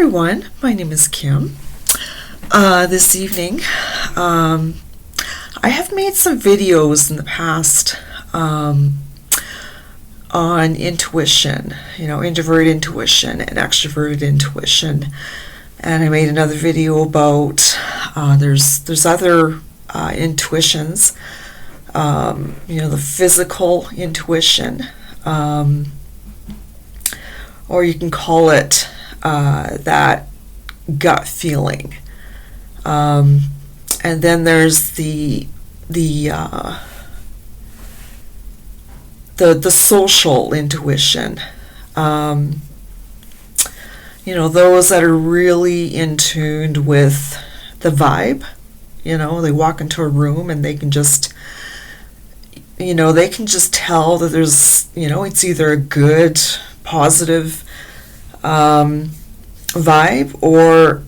everyone, my name is Kim. This evening, I have made some videos in the past on intuition, introverted intuition and extroverted intuition. And I made another video about there's other intuitions, the physical intuition, or you can call it that gut feeling. And then there's the social intuition. Those that are really in tune with the vibe. They walk into a room and they can just tell that there's, it's either a good, positive vibe or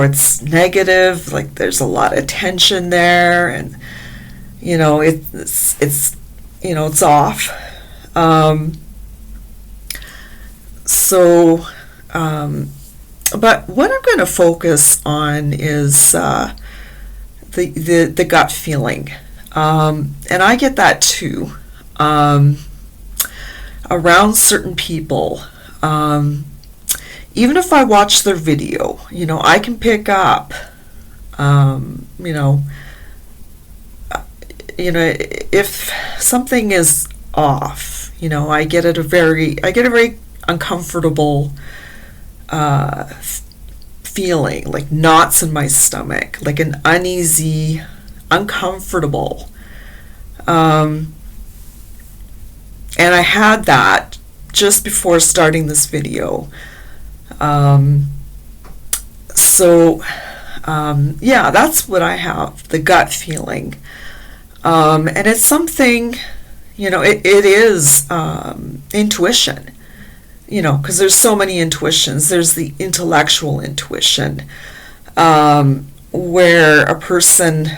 it's negative, like there's a lot of tension there, and it's off. But what I'm going to focus on is the gut feeling, and I get that too around certain people. Even if I watch their video, I can pick up, if something is off, I get a very uncomfortable feeling, like knots in my stomach, like an uneasy, uncomfortable. And I had that just before starting this video. That's what I have, the gut feeling. And it's something, it is intuition, because there's so many intuitions. There's the intellectual intuition, where a person,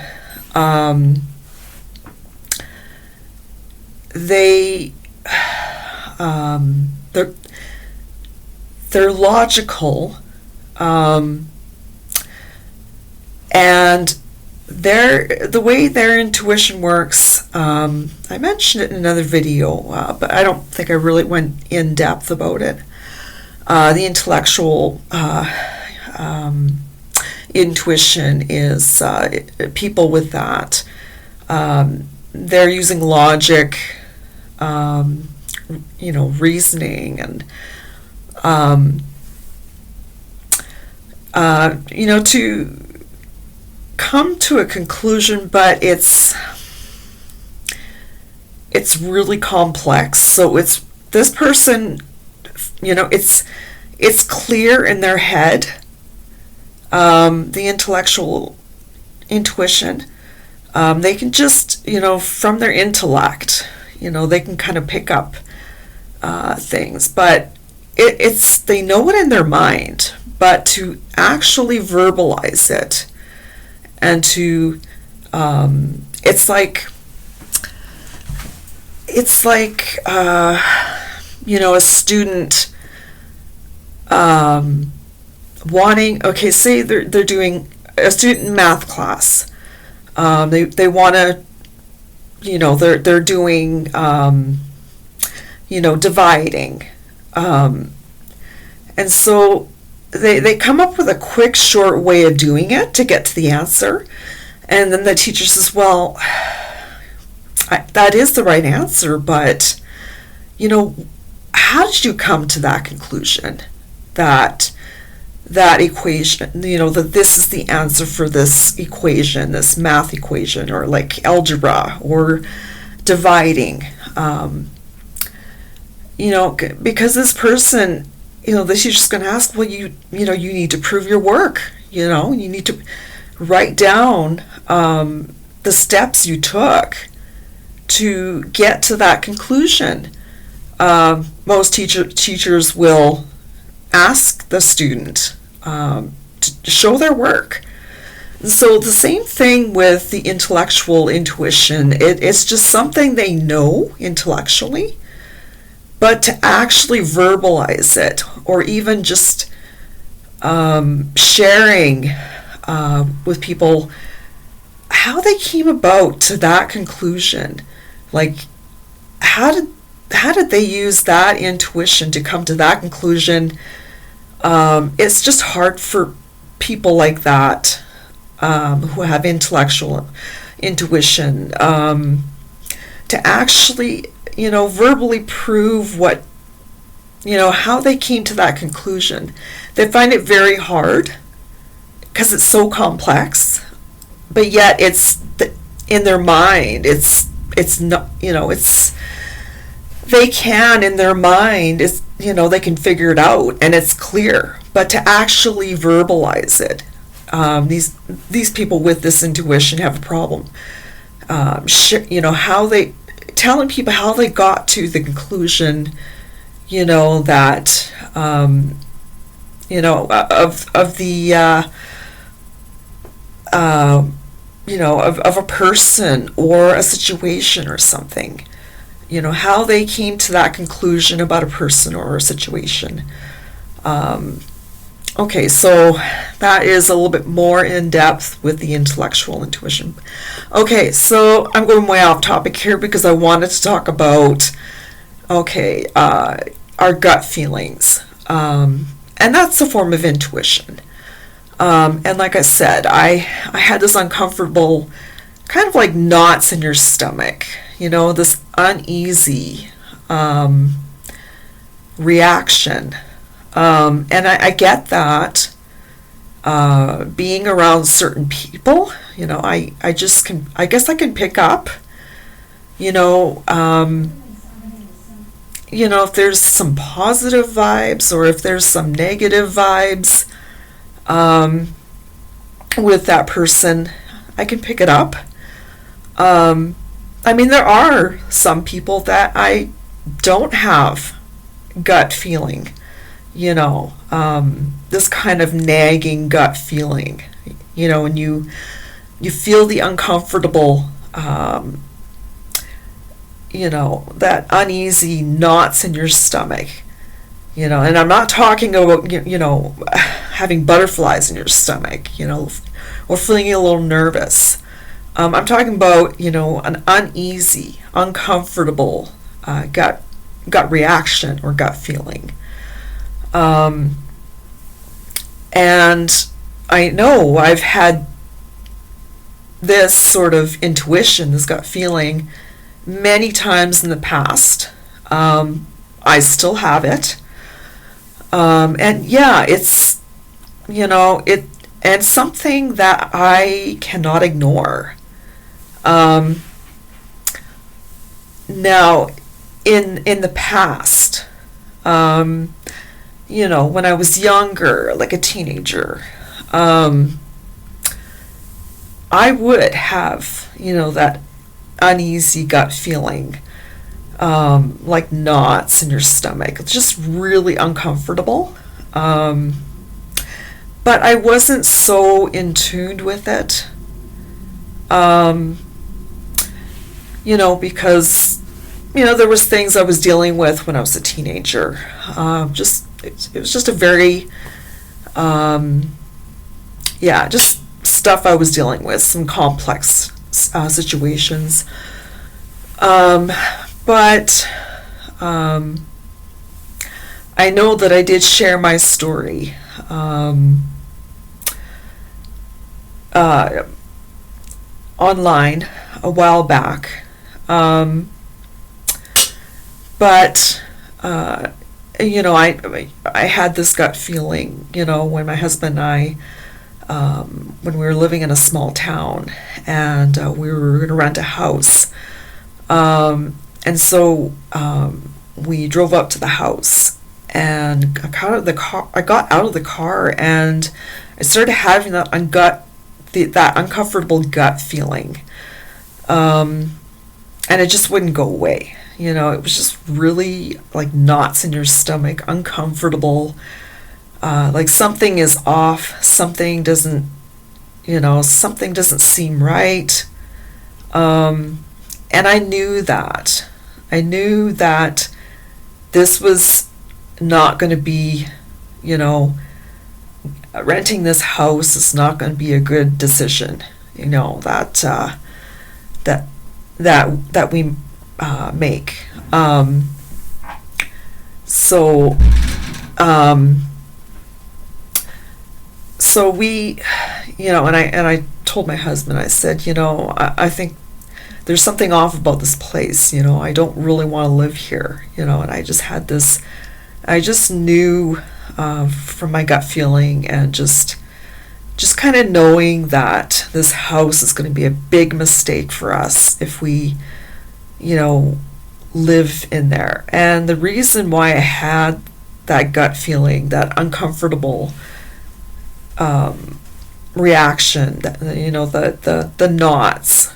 they're logical, and the way their intuition works, I mentioned it in another video, but I don't think I really went in depth about it. The intellectual intuition is people with that. They're using logic, reasoning, and to come to a conclusion, but it's really complex. So it's this person, it's clear in their head, the intellectual intuition. They can just, from their intellect, they can kind of pick up things, but they know it in their mind, but to actually verbalize it and to it's like a student wanting, say they're doing a student math class, they want to, they're doing dividing, and so they come up with a quick, short way of doing it to get to the answer, and then the teacher says, well, that is the right answer, but how did you come to that conclusion, that equation, that this is the answer for this equation, this math equation, or like algebra or dividing, because this person, the teacher's going to ask, well, you need to prove your work, you need to write down the steps you took to get to that conclusion. Most teachers will ask the student to show their work. So the same thing with the intellectual intuition. It's just something they know intellectually, but to actually verbalize it, or even just sharing with people how they came about to that conclusion. Like, how did they use that intuition to come to that conclusion? It's just hard for people like that, who have intellectual intuition, to actually, verbally prove what, how they came to that conclusion. They find it very hard because it's so complex, but yet in their mind, it's not, they can, in their mind, they can figure it out and it's clear. But to actually verbalize it, these people with this intuition have a problem. How they telling people how they got to the conclusion, that of the of a person or a situation or something. How they came to that conclusion about a person or a situation. Okay, so that is a little bit more in depth with the intellectual intuition. Okay, so I'm going way off topic here because I wanted to talk about, our gut feelings. And that's a form of intuition. And like I said, I had this uncomfortable, kind of like knots in your stomach, this uneasy reaction. And I get that, being around certain people, I guess I can pick up, if there's some positive vibes or if there's some negative vibes, with that person, I can pick it up. There are some people that I don't have gut feeling, this kind of nagging gut feeling, and you feel the uncomfortable, that uneasy knots in your stomach, and I'm not talking about, having butterflies in your stomach, or feeling a little nervous. I'm talking about, an uneasy, uncomfortable gut reaction or gut feeling. And I know I've had this sort of intuition, this gut feeling, many times in the past. I still have it. And yeah, it's, and something that I cannot ignore. Now, in the past, when I was younger, like a teenager, I would have, that uneasy gut feeling, like knots in your stomach. It's just really uncomfortable. But I wasn't so in tune with it, because, there was things I was dealing with when I was a teenager. It was just a very, just stuff I was dealing with, some complex situations. But I know that I did share my story online a while back. But I had this gut feeling, when my husband and I, when we were living in a small town, and we were going to rent a house, and so we drove up to the house, and I got out of the car, and I started having that uncomfortable gut feeling, and it just wouldn't go away. It was just really like knots in your stomach, uncomfortable, like something is off, something doesn't seem right. And I knew that this was not going to be, renting this house is not going to be a good decision. You know, that that we make. So so we, you know, and I told my husband, I said, you know, I think there's something off about this place. You know, I don't really want to live here. You know, and I just had this, I just knew from my gut feeling, and just kind of knowing that this house is going to be a big mistake for us if we, you know, live in there. And the reason why I had that gut feeling, that uncomfortable reaction, that, you know, the knots,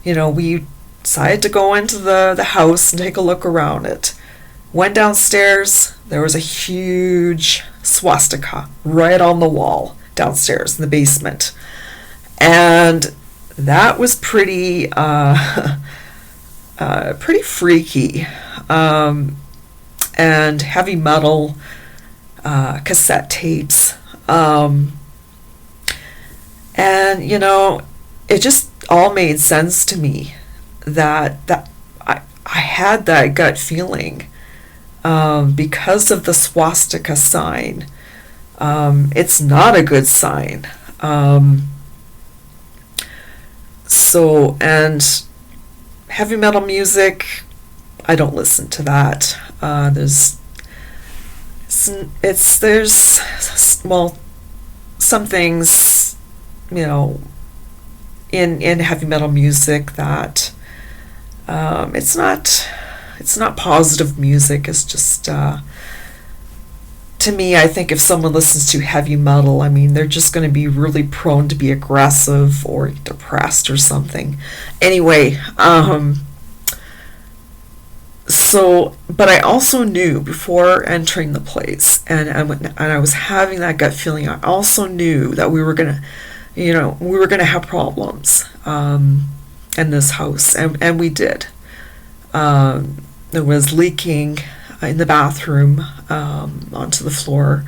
you know, we decided to go into the house and take a look around it. Went downstairs, there was a huge swastika right on the wall downstairs in the basement. And that was pretty pretty freaky. And heavy metal cassette tapes. And, you know, it just all made sense to me that I had that gut feeling. Because of the swastika sign, it's not a good sign. So, and heavy metal music, I don't listen to that. There's well, some things, you know, in heavy metal music that it's not positive music. It's just, to me, I think if someone listens to heavy metal, I mean, they're just going to be really prone to be aggressive or depressed or something. Anyway, so, but I also knew before entering the place, and I was having that gut feeling, I also knew that we were going to, you know, we were going to have problems in this house, and we did. There was leaking in the bathroom onto the floor,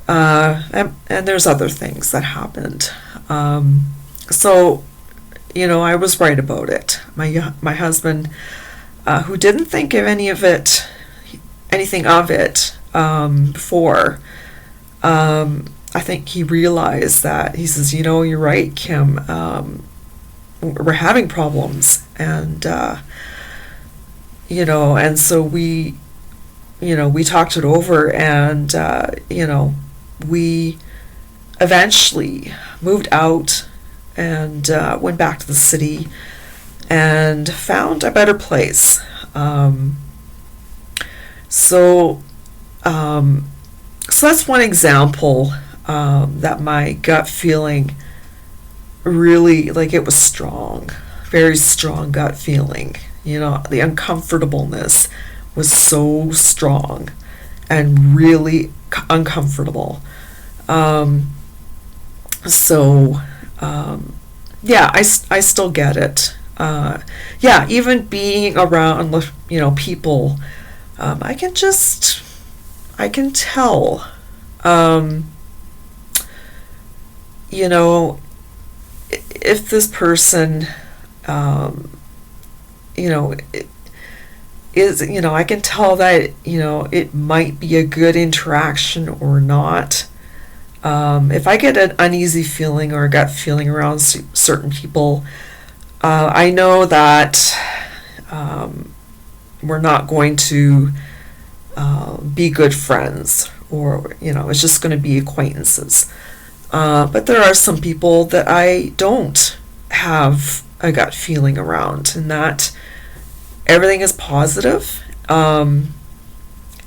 and there's other things that happened. So, you know, I was right about it. My husband, who didn't think of anything of it before, I think he realized that. He says, you know, you're right, Kim. We're having problems, and you know, and so we, you know, we talked it over, and you know, we eventually moved out and went back to the city and found a better place. So that's one example that my gut feeling really, like, it was strong, very strong gut feeling. You know, the uncomfortableness was so strong and really uncomfortable. So yeah, I still get it. Yeah, even being around, you know, people, I can tell, you know, if this person, you know, is, you know, I can tell that, you know, it might be a good interaction or not. If I get an uneasy feeling or a gut feeling around certain people, I know that we're not going to be good friends, or, you know, it's just going to be acquaintances. But there are some people that I don't have a gut feeling around, and that everything is positive, and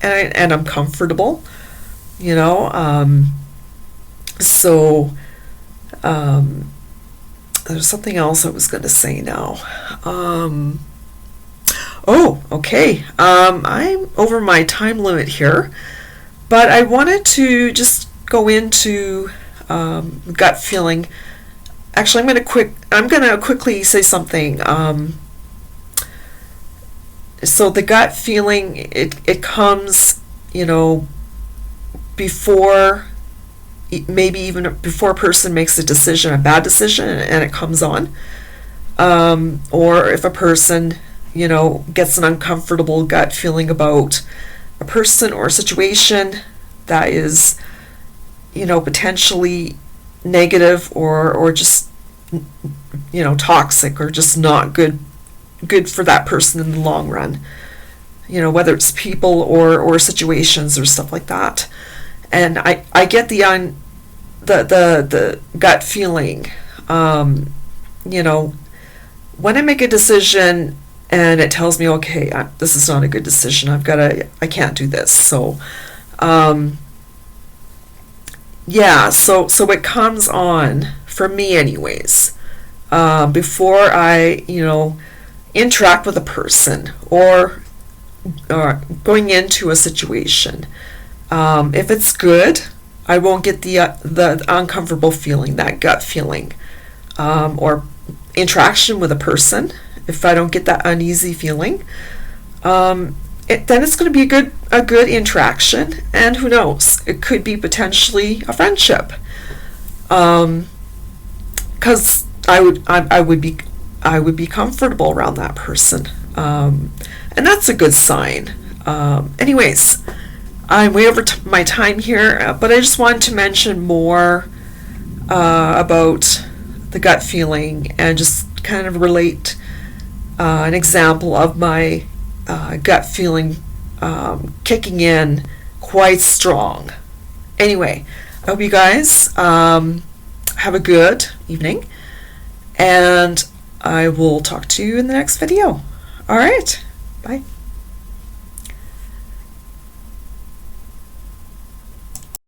I'm comfortable, you know. So there's something else I was going to say now. Oh, okay. I'm over my time limit here, but I wanted to just go into gut feeling. Actually, I'm going to quickly say something. So the gut feeling, it comes, you know, before, maybe even before a person makes a decision, a bad decision, and it comes on. Or if a person, gets an uncomfortable gut feeling about a person or a situation that is, potentially negative or just, toxic or just not good for that person in the long run. Whether it's people or situations or stuff like that. And I get the gut feeling, when I make a decision and it tells me, okay, this is not a good decision. I can't do this. So, so it comes on for me anyways, before I, interact with a person or going into a situation. If it's good, I won't get the uncomfortable feeling, that gut feeling, or interaction with a person. If I don't get that uneasy feeling, then it's going to be a good interaction, and who knows, it could be potentially a friendship, because I would be comfortable around that person, and that's a good sign. Anyways, I'm way over my time here, but I just wanted to mention more about the gut feeling and just kind of relate an example of my gut feeling kicking in quite strong. Anyway, I hope you guys have a good evening, and I will talk to you in the next video. All right, bye.